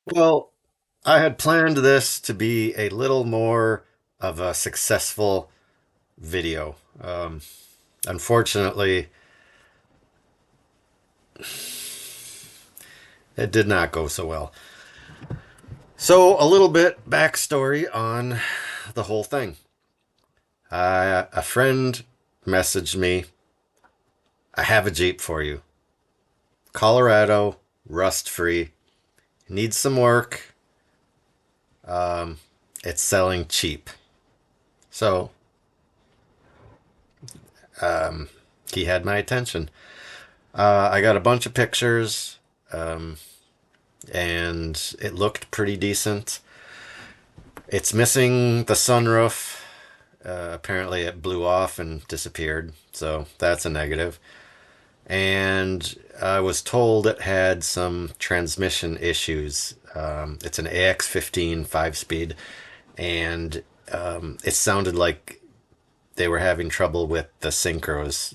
Well, I had planned this to be a little more of a successful video. Unfortunately, it did not go so well. So, a little bit backstory on the whole thing. A friend messaged me, I have a Jeep for you. Colorado, rust free, needs some work. Um, it's selling cheap. So, um, he had my attention. I got a bunch of pictures, um, and it looked pretty decent. It's missing the sunroof. Apparently, it blew off and disappeared, so that's a negative. And I was told it had some transmission issues. It's an AX15 5 speed, and it sounded like they were having trouble with the synchros.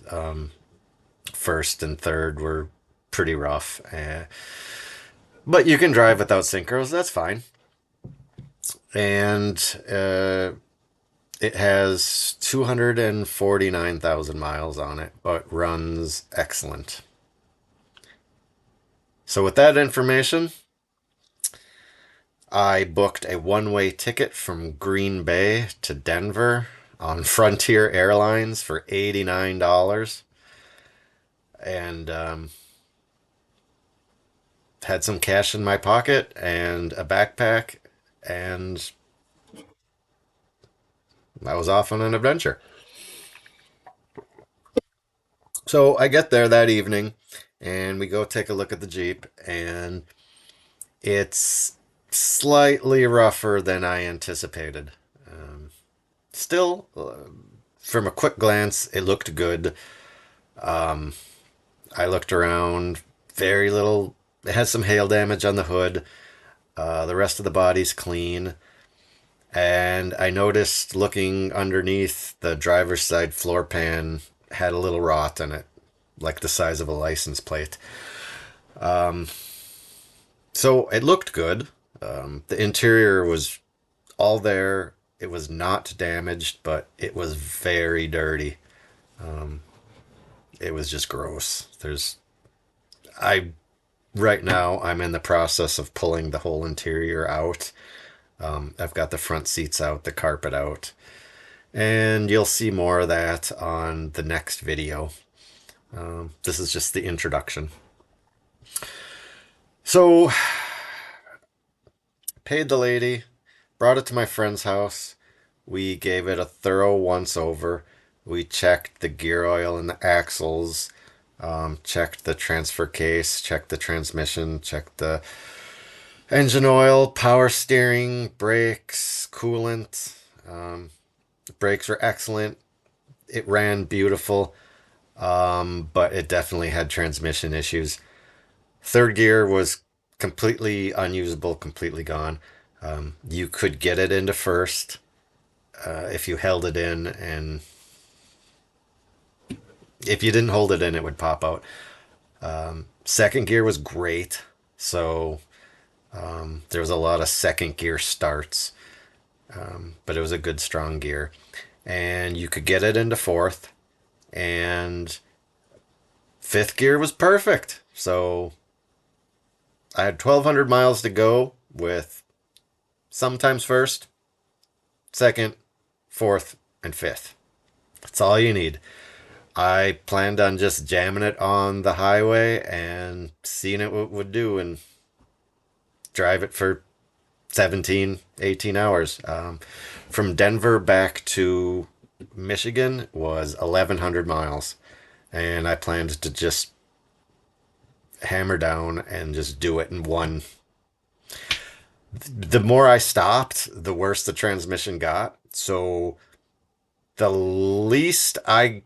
First and third were pretty rough. But you can drive without synchros, that's fine. And it has 249,000 miles on it, but runs excellent. So, with that information, I booked a one-way ticket from Green Bay to Denver on Frontier Airlines for $89 and had some cash in my pocket and a backpack, and I was off on an adventure. So I get there that evening and we go take a look at the Jeep, and it's slightly rougher than I anticipated. Still, from a quick glance, it looked good. Um, I looked around, very little. It has some hail damage on the hood. The rest of the body's clean. And I noticed looking underneath the driver's side floor pan had a little rot in it, like the size of a license plate. Um, so it looked good. The interior was all there. It was not damaged, but it was very dirty. Um, it was just gross. I, right now, I'm in the process of pulling the whole interior out. I've got the front seats out, the carpet out, and you'll see more of that on the next video. This is just the introduction. So, paid the lady, brought it to my friend's house. We gave it a thorough once over. We checked the gear oil and the axles, checked the transfer case, checked the transmission, checked the engine oil, power steering, brakes, coolant. The brakes were excellent. It ran beautiful, but it definitely had transmission issues. Third gear was completely unusable, completely gone. You could get it into first if you held it in, and if you didn't hold it in, it would pop out. Second gear was great, so there was a lot of second gear starts, but it was a good strong gear. And you could get it into fourth, and fifth gear was perfect. So I had 1,200 miles to go with sometimes first, second, fourth, and fifth. That's all you need. I planned on just jamming it on the highway and seeing it what it would do and drive it for 17, 18 hours. From Denver back to Michigan was 1,100 miles. And I planned to just hammer down and just do it in one. The more I stopped, the worse the transmission got. So the least I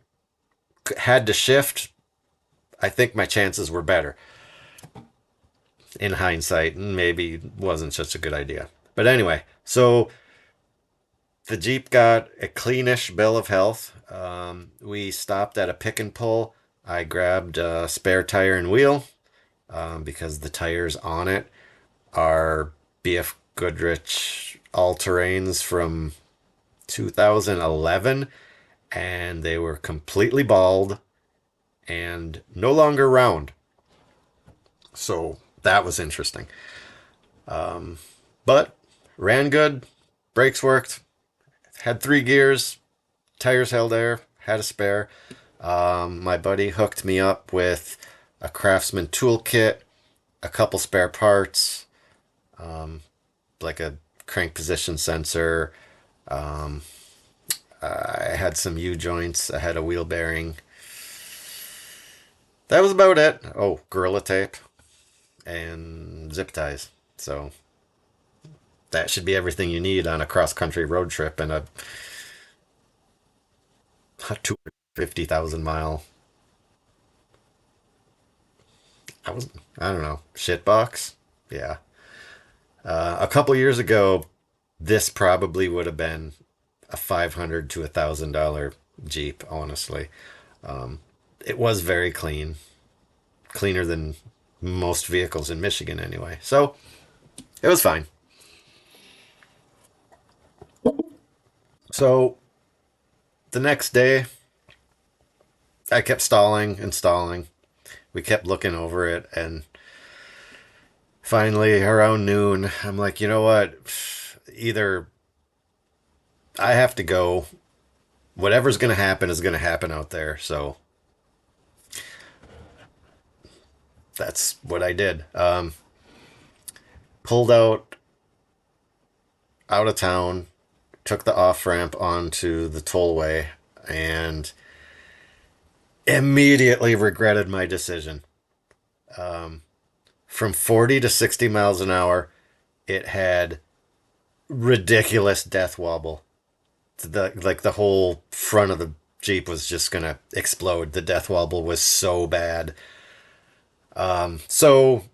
had to shift, I think my chances were better. In hindsight, maybe wasn't such a good idea. But anyway, so the Jeep got a cleanish bill of health. We stopped at a pick and pull. I grabbed a spare tire and wheel because the tires on it are BF Goodrich all terrains from 2011, and they were completely bald and no longer round. So that was interesting. But ran good, brakes worked, had 3 gears, tires held air, had a spare. My buddy hooked me up with a Craftsman toolkit, a couple spare parts, like a crank position sensor. I had some U joints. I had a wheel bearing. That was about it. Oh, Gorilla Tape and zip ties. So that should be everything you need on a cross country road trip and a 250,000 mile. I don't know, shitbox. Yeah. A couple years ago, this probably would have been a $500 to $1,000 Jeep. Honestly, it was very clean, cleaner than most vehicles in Michigan anyway. So it was fine. So the next day, I kept stalling and stalling. We kept looking over it, and finally, around noon, I'm like, you know what? Either I have to go. Whatever's going to happen is going to happen out there. So that's what I did. Pulled out of town, took the off ramp onto the tollway, and immediately regretted my decision. From 40 to 60 miles an hour, it had ridiculous death wobble. The whole front of the Jeep was just gonna explode. The death wobble was so bad. So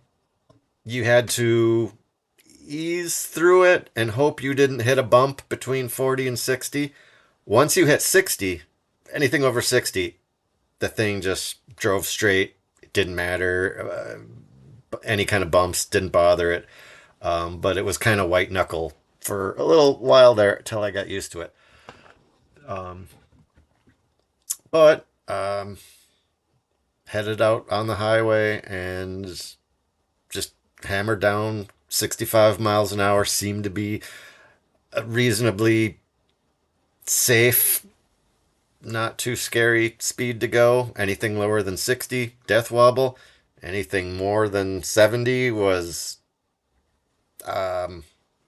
you had to ease through it and hope you didn't hit a bump between 40 and 60. Once you hit 60, anything over 60, the thing just drove straight. It didn't matter. Any kind of bumps didn't bother it. But it was kind of white knuckle for a little while there until I got used to it. But headed out on the highway and just hammered down 65 miles an hour seemed to be a reasonably safe, not too scary speed to go. Anything lower than 60, death wobble. Anything more than 70 was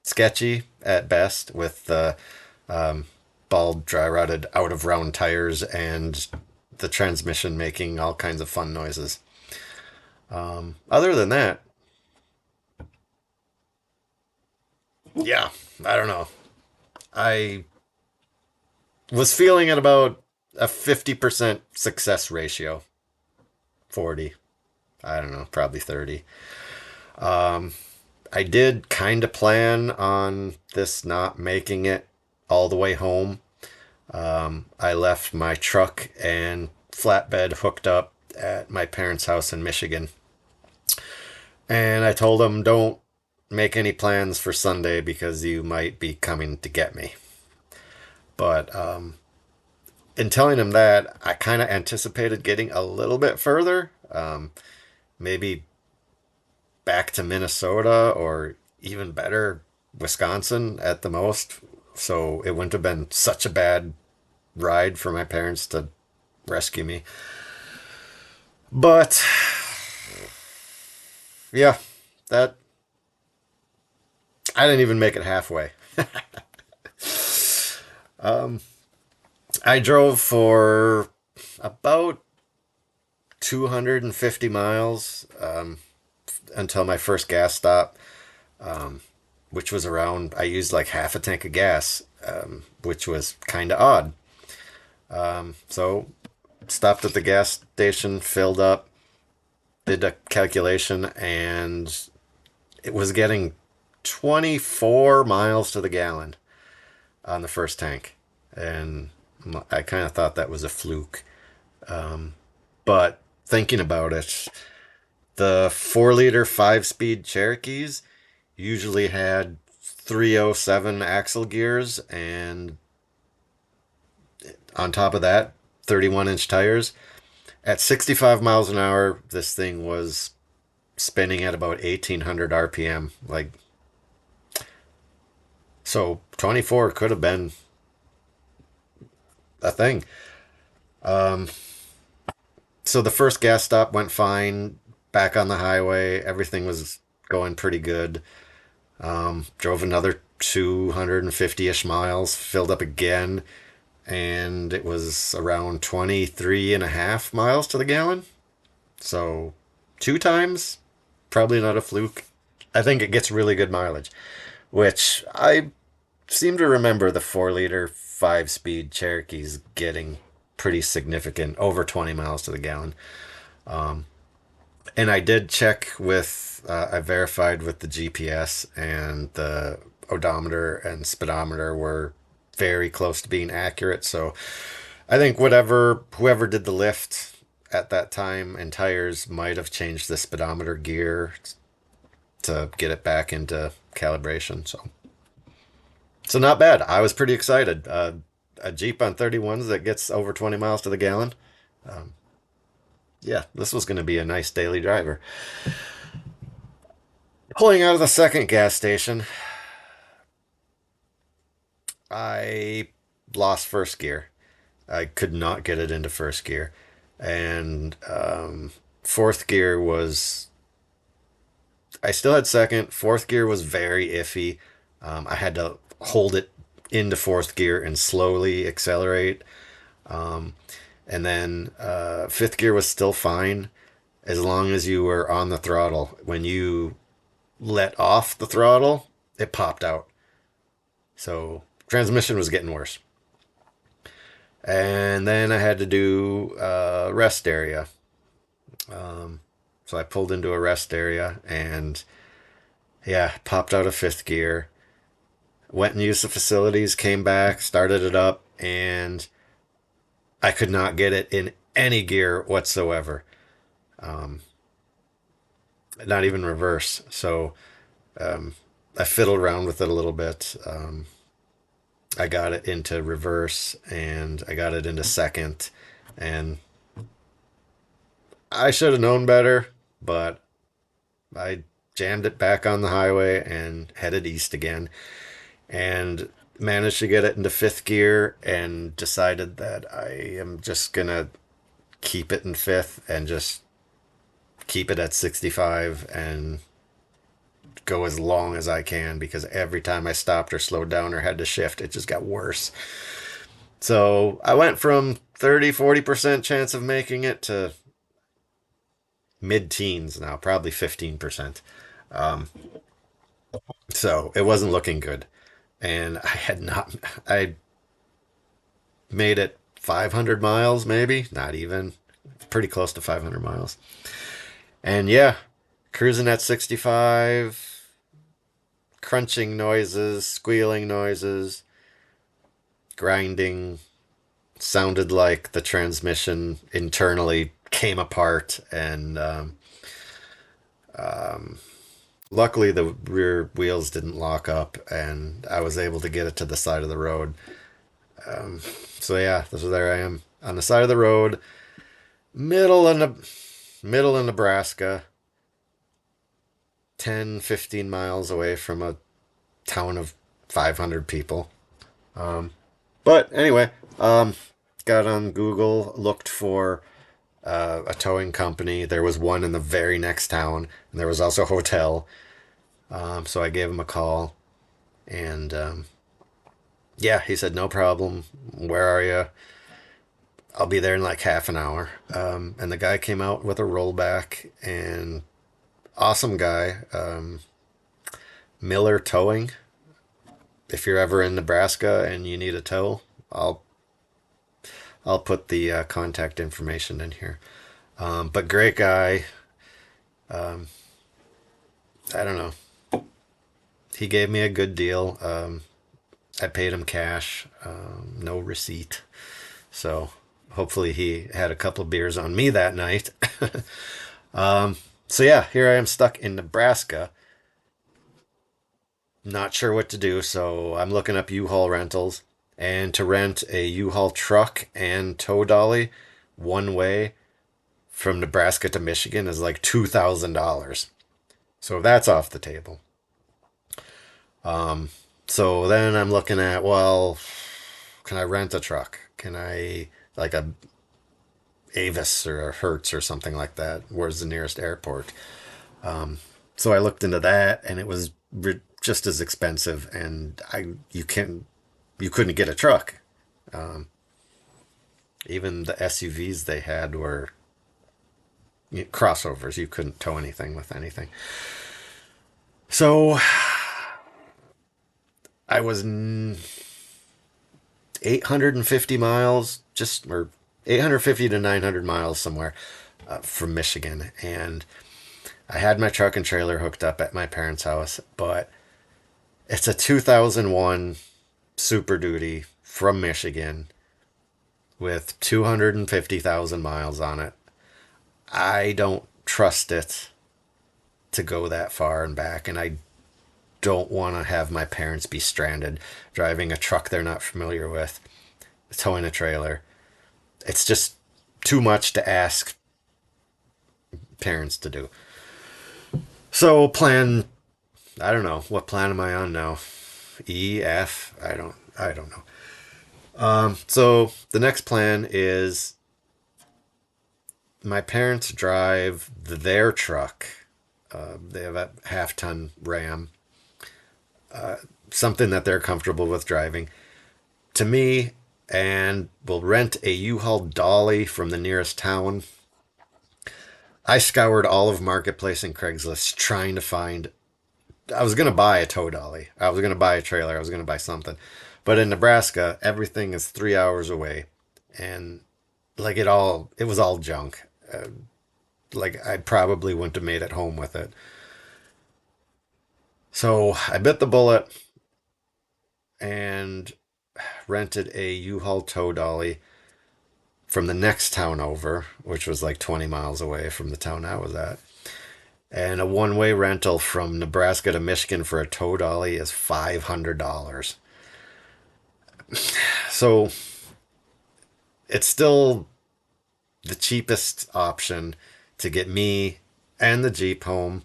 sketchy at best with the bald, dry rotted, out of round tires and the transmission making all kinds of fun noises. Other than that, yeah, I don't know. I was feeling at about a 50% success ratio. 40. I don't know, probably 30. I did kind of plan on this not making it all the way home. I left my truck and flatbed hooked up at my parents' house in Michigan. And I told them, don't make any plans for Sunday because you might be coming to get me. But in telling them that, I kind of anticipated getting a little bit further. Maybe back to Minnesota or even better, Wisconsin at the most. So it wouldn't have been such a bad ride for my parents to rescue me. But yeah, that I didn't even make it halfway. I drove for about 250 miles until my first gas stop, which was around, I used like half a tank of gas, which was kind of odd. So stopped at the gas station, filled up, did a calculation, and it was getting 24 miles to the gallon on the first tank. And I kind of thought that was a fluke. But thinking about it, the 4-liter 5-speed Cherokees Usually had 307 axle gears, and on top of that, 31-inch tires. At 65 miles an hour, this thing was spinning at about 1800 RPM. Like, so 24 could have been a thing. Um, so the first gas stop went fine. Back on the highway, everything was going pretty good. Drove another 250-ish miles, filled up again, and it was around 23 and a half miles to the gallon. So two times, probably not a fluke. I think it gets really good mileage, which I seem to remember the 4-liter 5-speed Cherokees getting pretty significant, over 20 miles to the gallon. And I did check with, I verified with the GPS, and the odometer and speedometer were very close to being accurate. So I think whoever did the lift at that time and tires might have changed the speedometer gear to get it back into calibration. So not bad. I was pretty excited. A Jeep on 31s that gets over 20 miles to the gallon. Um, yeah, this was going to be a nice daily driver. Pulling out of the second gas station, I lost first gear. I could not get it into first gear. And fourth gear was, I still had second. Fourth gear was very iffy. I had to hold it into fourth gear and slowly accelerate. Um, and then fifth gear was still fine as long as you were on the throttle. When you let off the throttle, it popped out. So transmission was getting worse. And then I had to do a rest area. Um, so I pulled into a rest area and yeah, popped out of fifth gear. Went and used the facilities, came back, started it up, and I could not get it in any gear whatsoever. Um, Not even reverse. So um, I fiddled around with it a little bit. I got it into reverse and I got it into second, and I should have known better, but I jammed it back on the highway and headed east again, and managed to get it into fifth gear and decided that I am just gonna keep it in fifth and just keep it at 65 and go as long as I can, because every time I stopped or slowed down or had to shift, it just got worse. So I went from 30-40% chance of making it to mid teens now, probably 15%. Um, so it wasn't looking good. And I made it 500 miles, maybe, not even, pretty close to 500 miles. And yeah, cruising at 65, crunching noises, squealing noises, grinding, sounded like the transmission internally came apart. And um, luckily the rear wheels didn't lock up and I was able to get it to the side of the road. Um, so yeah, there I am on the side of the road, middle of middle of Nebraska, 10-15 miles away from a town of 500 people. Um, but anyway, got on Google, looked for a towing company. There was one in the very next town, and there was also a hotel. So I gave him a call, and yeah, he said, no problem. Where are you? I'll be there in like half an hour. And the guy came out with a rollback, and awesome guy. Miller Towing. If you're ever in Nebraska and you need a tow, I'll put the contact information in here. But great guy. Um, I don't know. He gave me a good deal. I paid him cash, no receipt. So hopefully he had a couple of beers on me that night. So yeah, here I am stuck in Nebraska Not sure what to do, so I'm looking up U-Haul rentals. And to rent a U-Haul truck and tow dolly one way from Nebraska to Michigan is like $2,000. So that's off the table. So then I'm looking at, well, can I rent a truck? Can I, like a Avis or a Hertz or something like that? Where's the nearest airport? So I looked into that, and it was just as expensive, and you couldn't get a truck. Even the SUVs they had were crossovers. You couldn't tow anything with anything. So I was 850 miles, just or 850 to 900 miles somewhere from Michigan, and I had my truck and trailer hooked up at my parents' house, but it's a 2001 Super Duty from Michigan with 250,000 miles on it. I don't trust it to go that far and back, and I don't want to have my parents be stranded driving a truck they're not familiar with, towing a trailer. It's just too much to ask parents to do. So plan, I don't know, what plan am I on now? E, F, I don't know. So the next plan is my parents drive their truck. They have a half ton Ram, something that they're comfortable with driving, to me, and we'll rent a U-Haul dolly from the nearest town. I scoured all of Marketplace and Craigslist trying to find. I was going to buy a tow dolly. I was going to buy a trailer. I was going to buy something. But in Nebraska, everything is 3 hours away. And like it was all junk. Like I probably wouldn't have made it home with it. So I bit the bullet and rented a U-Haul tow dolly from the next town over, which was like 20 miles away from the town I was at. And a one way rental from Nebraska to Michigan for a tow dolly is $500. So it's still the cheapest option to get me and the Jeep home.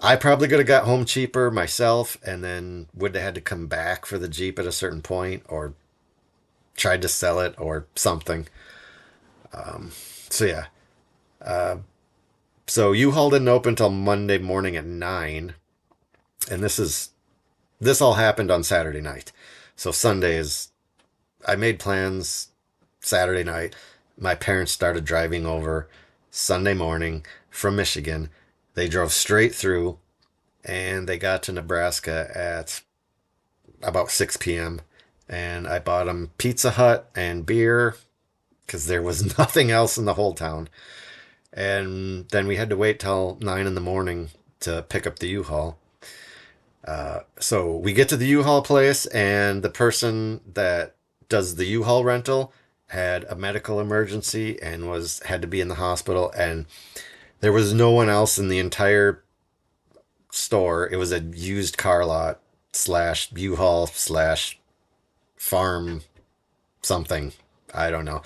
I probably could have got home cheaper myself and then would have had to come back for the Jeep at a certain point or tried to sell it or something. So yeah. So U-Haul didn't open until Monday morning at 9. And this all happened on Saturday night. So Sunday is I made plans Saturday night. My parents started driving over Sunday morning from Michigan. They drove straight through and they got to Nebraska at about 6 p.m. And I bought them Pizza Hut and beer because there was nothing else in the whole town. And then we had to wait till 9 in the morning to pick up the U-Haul. So we get to the U-Haul place, and the person that does the U-Haul rental had a medical emergency and was had to be in the hospital, and there was no one else in the entire store. It was a used car lot slash U-Haul slash farm something. I don't know,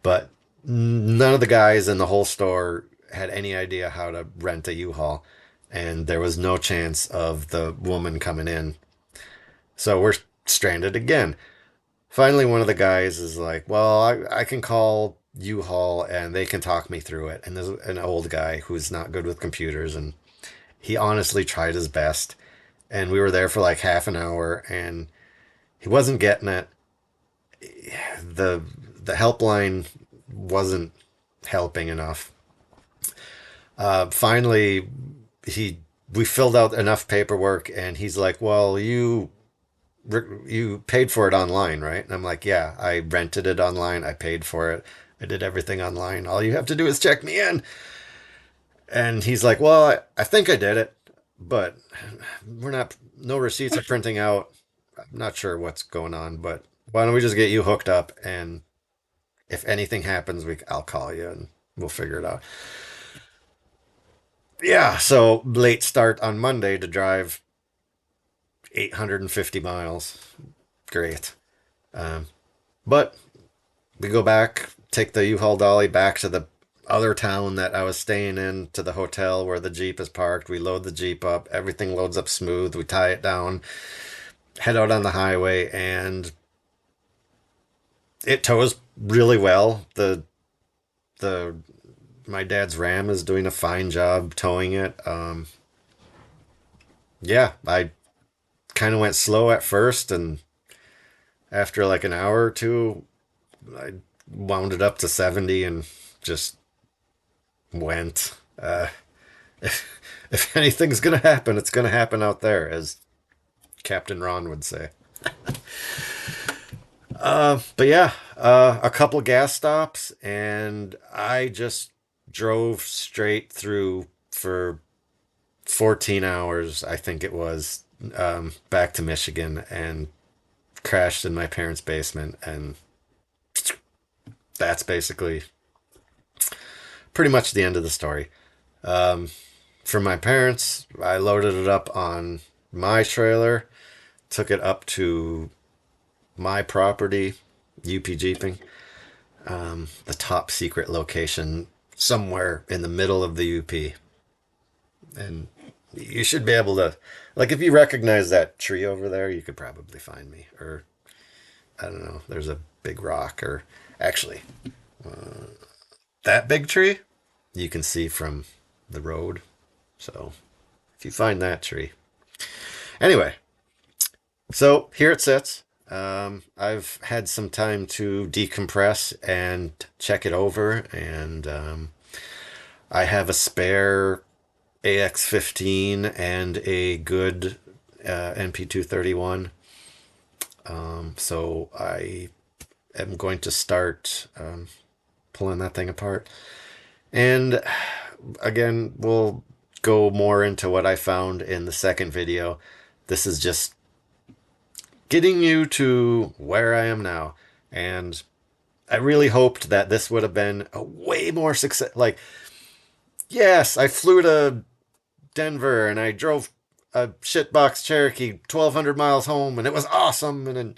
but none of the guys in the whole store had any idea how to rent a U-Haul, and there was no chance of the woman coming in. So we're stranded again. Finally, one of the guys is like, "Well, I can call U-Haul and they can talk me through it." And there's an old guy who's not good with computers, and he honestly tried his best. And we were there for like half an hour, and he wasn't getting it. the The helpline wasn't helping enough. Finally, he we filled out enough paperwork, and he's like, "Well, you paid for it online, right?" And I'm like, "Yeah, I rented it online. I paid for it. I did everything online. All you have to do is check me in." And he's like, "Well, I think I did it, but we're not. No receipts are printing out. I'm not sure what's going on, but why don't we just get you hooked up, and if anything happens, I'll call you and we'll figure it out." Yeah, so late start on Monday to drive 850 miles. Great. Um, but we go back, take the U-Haul dolly back to the other town that I was staying in, to the hotel where the Jeep is parked. We load the Jeep up. Everything loads up smooth. We tie it down, head out on the highway, and it tows really well. The my dad's Ram is doing a fine job towing it. Yeah, I kind of went slow at first, and after like an hour or two, I wound it up to 70 and just went. If anything's gonna happen, it's gonna happen out there, as Captain Ron would say. But yeah, a couple gas stops, and I just drove straight through for 14 hours, I think it was, back to Michigan, and crashed in my parents' basement. And that's basically pretty much the end of the story. For my parents, I loaded it up on my trailer, took it up to my property, UP Jeeping, the top secret location somewhere in the middle of the UP. And you should be able to, like, if you recognize that tree over there, you could probably find me. Or, I don't know, there's a big rock, or actually, that big tree you can see from the road. So, if you find that tree. Anyway, so here it sits. I've had some time to decompress and check it over, and I have a spare AX15 and a good NP231. So I am going to start pulling that thing apart. And again, we'll go more into what I found in the second video. This is just getting you to where I am now. And I really hoped that this would have been a way more success. Like, yes, I flew to Denver and I drove a shitbox Cherokee 1,200 miles home, and it was awesome. And then,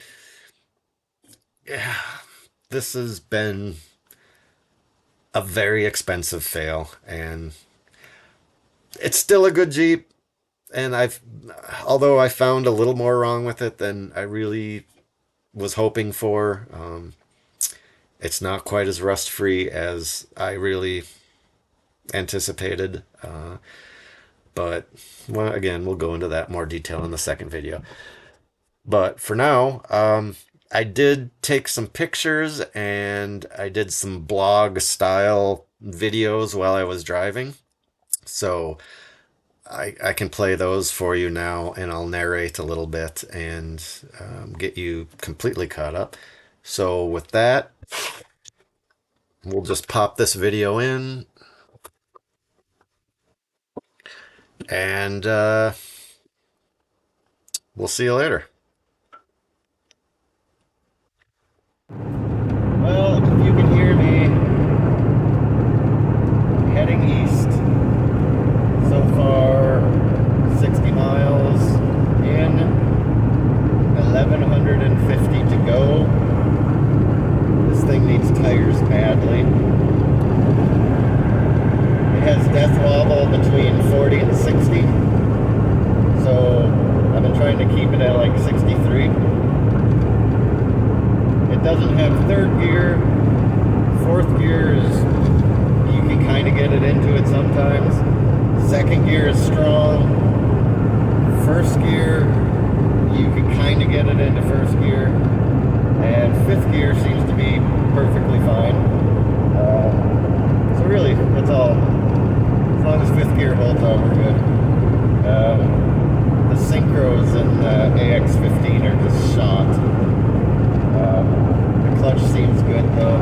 yeah, this has been a very expensive fail, and it's still a good Jeep. And although I found a little more wrong with it than I really was hoping for, it's not quite as rust free as I really anticipated. But well, again, we'll go into that more detail in the second video. But for now, I did take some pictures and I did some blog style videos while I was driving. So I can play those for you now, and I'll narrate a little bit and get you completely caught up. So with that, we'll just pop this video in, and we'll see you later. Well, if you can hear me, heading east. So far, 60 miles in, 1,150 to go. This thing needs tires badly. It has death wobble between 40 and 60. So I've been trying to keep it at like 63. It doesn't have third gear. Fourth gear is, you can kind of get it into it sometimes. Second gear is strong. First gear, you can kind of get it into first gear. And fifth gear seems to be perfectly fine. So really, that's all. As long as fifth gear holds on, we're good. The synchros in the AX15 are just shot. The clutch seems good though.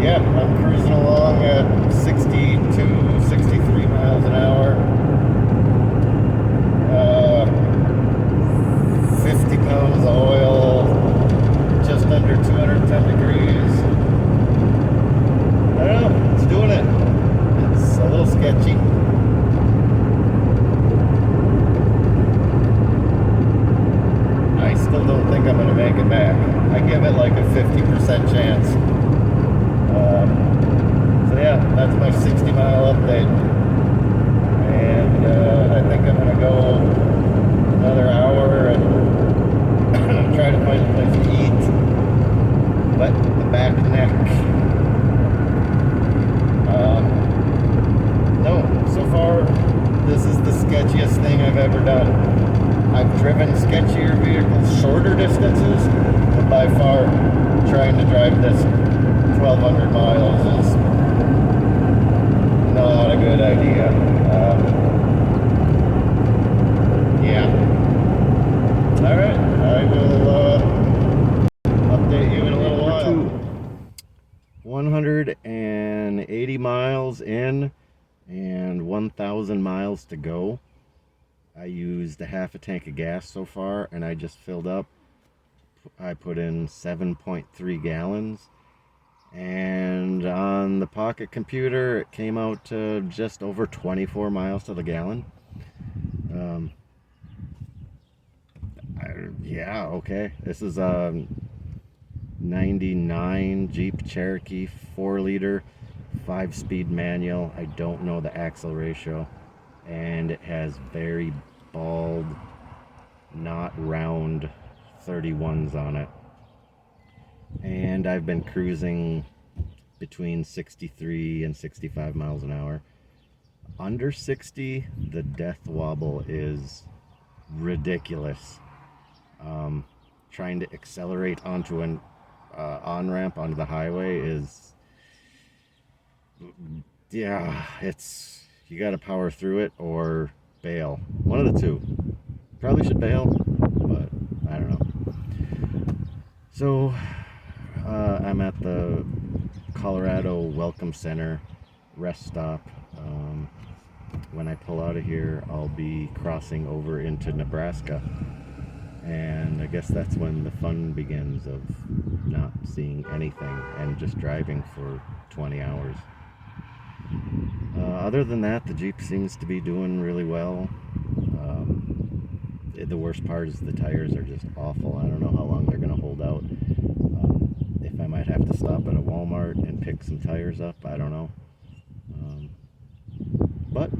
Yeah, I'm cruising along at 62, 63 miles an hour. 50 pounds of oil, just under 210 degrees. I don't know, it's doing it. It's a little sketchiest thing I've ever done. I've driven sketchier vehicles shorter distances, but by far trying to drive this 1,200 miles is not a good idea. Yeah. All right. I will update you in a little while. 180 miles in and 1,000 miles to go. I used a half a tank of gas so far, and I just filled up. I put in 7.3 gallons. And on the pocket computer, it came out to just over 24 miles to the gallon. Yeah, okay. This is a 99 Jeep Cherokee 4-liter 5-speed manual. I don't know the axle ratio. And it has very bald, not round 31s on it. And I've been cruising between 63 and 65 miles an hour. Under 60, the death wobble is ridiculous. Trying to accelerate onto an on-ramp onto the highway is, yeah, it's, you gotta power through it or bail. One of the two. Probably should bail, but I don't know. So, I'm at the Colorado Welcome Center rest stop. When I pull out of here, I'll be crossing over into Nebraska. And I guess that's when the fun begins of not seeing anything and just driving for 20 hours. Other than that, the Jeep seems to be doing really well. The worst part is the tires are just awful. I don't know how long they're going to hold out. If I might have to stop at a Walmart and pick some tires up, I don't know. But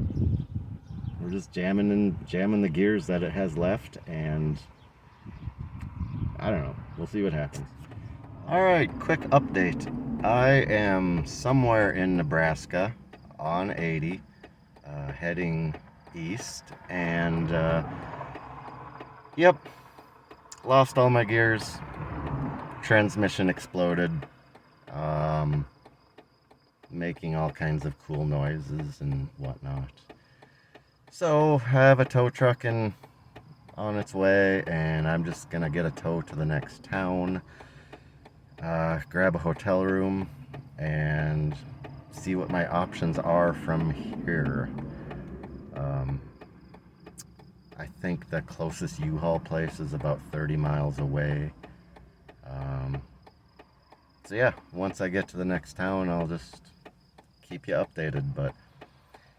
we're just jamming the gears that it has left, and I don't know. We'll see what happens. All right, quick update. I am somewhere in Nebraska on 80, heading east, and yep, lost all my gears. Transmission exploded, making all kinds of cool noises and whatnot. So I have a tow truck on its way, and I'm just gonna get a tow to the next town, grab a hotel room, and see what my options are from here. I think the closest U-Haul place is about 30 miles away. So yeah, once I get to the next town, I'll just keep you updated, but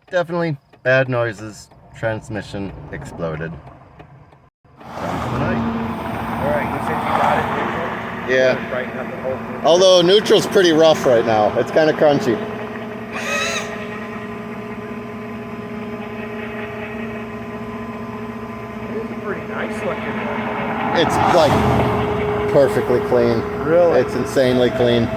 definitely bad noises, transmission exploded. Alright, you said you got it neutral? Yeah. Brighten up the whole thing. Although neutral's pretty rough right now. It's kind of crunchy. It is a pretty nice looking one. It's like perfectly clean. Really? It's insanely clean. Yeah,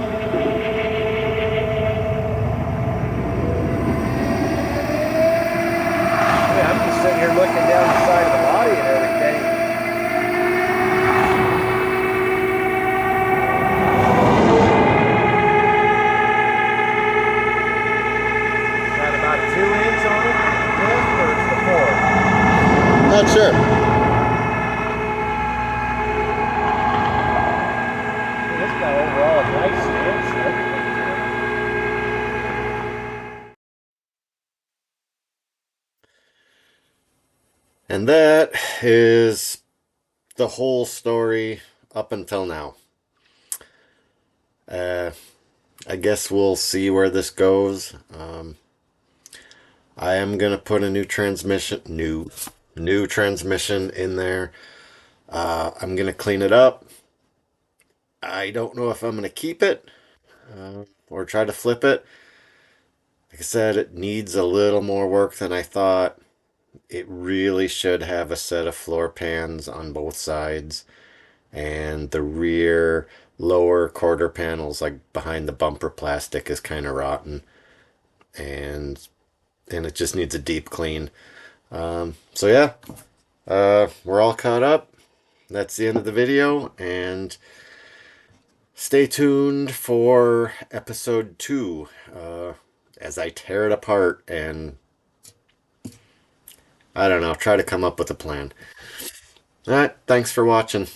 I'm just sitting here looking down the side of the body and everything. Is that about a 2-inch on it? Yes, or it's the 4? Not sure. It's got overall a nice stance and everything to it. And that is the whole story up until now. I guess we'll see where this goes. I am gonna put a new transmission in there. I'm gonna clean it up. I don't know if I'm gonna keep it or try to flip it. Like I said, it needs a little more work than I thought. It really should have a set of floor pans on both sides, and the rear lower quarter panels, like behind the bumper plastic, is kind of rotten, and it just needs a deep clean. So yeah, we're all caught up. That's the end of the video, and stay tuned for episode 2 as I tear it apart and, I don't know, try to come up with a plan. All right, thanks for watching.